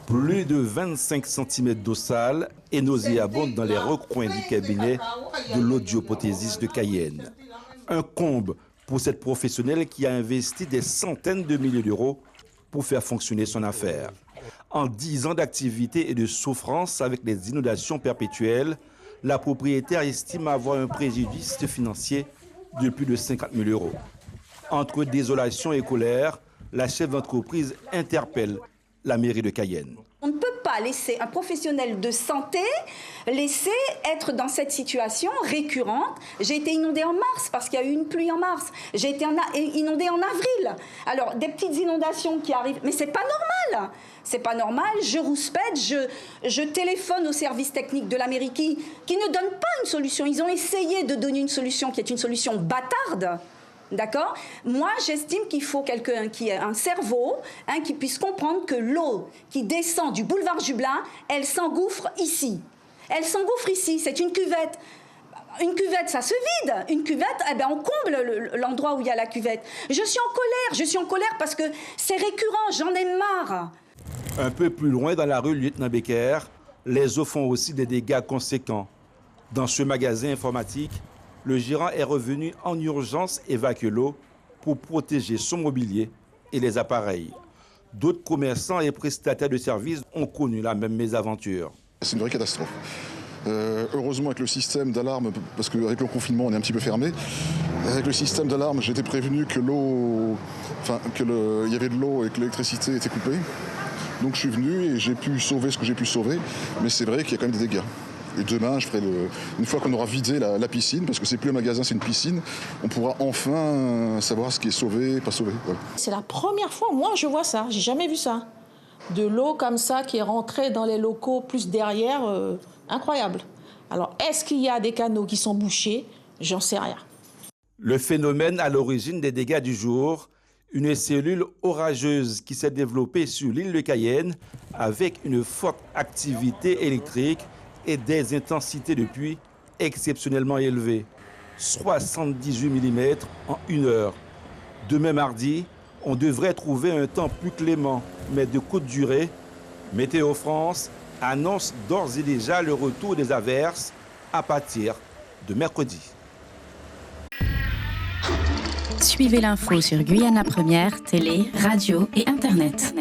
Plus de 25 cm d'eau sale et nauséabonde dans les recoins du cabinet de l'audioprothésiste de Cayenne. Un comble pour cette professionnelle qui a investi des centaines de milliers d'euros pour faire fonctionner son affaire. En 10 ans d'activité et de souffrance avec les inondations perpétuelles, la propriétaire estime avoir un préjudice financier de plus de 50 000 euros. Entre désolation et colère, la chef d'entreprise interpelle la mairie de Cayenne. On ne peut pas laisser un professionnel de santé laisser être dans cette situation récurrente. J'ai été inondée en mars parce qu'il y a eu une pluie en mars. J'ai été inondée en avril. Alors, des petites inondations qui arrivent, mais c'est pas normal. C'est pas normal, je rouspète, je téléphone au service technique de la mairie qui ne donne pas une solution. Ils ont essayé de donner une solution qui est une solution bâtarde. D'accord ? Moi, j'estime qu'il faut quelqu'un qui ait un cerveau, qui puisse comprendre que l'eau qui descend du boulevard Jublin, elle s'engouffre ici. Elle s'engouffre ici, c'est une cuvette. Une cuvette, ça se vide. Une cuvette, on comble l'endroit où il y a la cuvette. Je suis en colère parce que c'est récurrent, j'en ai marre. Un peu plus loin, dans la rue Lieutenant Becker, les eaux font aussi des dégâts conséquents. Dans ce magasin informatique, le gérant est revenu en urgence évacuer l'eau pour protéger son mobilier et les appareils. D'autres commerçants et prestataires de services ont connu la même mésaventure. C'est une vraie catastrophe. Heureusement avec le système d'alarme, parce qu'avec le confinement on est un petit peu fermé, avec le système d'alarme j'ai été prévenu que il y avait de l'eau et que l'électricité était coupée. Donc je suis venu et j'ai pu sauver ce que j'ai pu sauver, mais c'est vrai qu'il y a quand même des dégâts. Et demain, une fois qu'on aura vidé la piscine, parce que c'est plus un magasin, c'est une piscine, on pourra enfin savoir ce qui est sauvé, pas sauvé. Voilà. C'est la première fois, moi je vois ça, j'ai jamais vu ça. De l'eau comme ça qui est rentrée dans les locaux, plus derrière, incroyable. Alors, est-ce qu'il y a des canaux qui sont bouchés? J'en sais rien. Le phénomène à l'origine des dégâts du jour, une cellule orageuse qui s'est développée sur l'île de Cayenne avec une forte activité électrique et des intensités de pluie exceptionnellement élevées. 78 mm en 1 heure. Demain mardi, on devrait trouver un temps plus clément, mais de courte durée. Météo France annonce d'ores et déjà le retour des averses à partir de mercredi. Suivez l'info sur Guyana Première, télé, radio et Internet.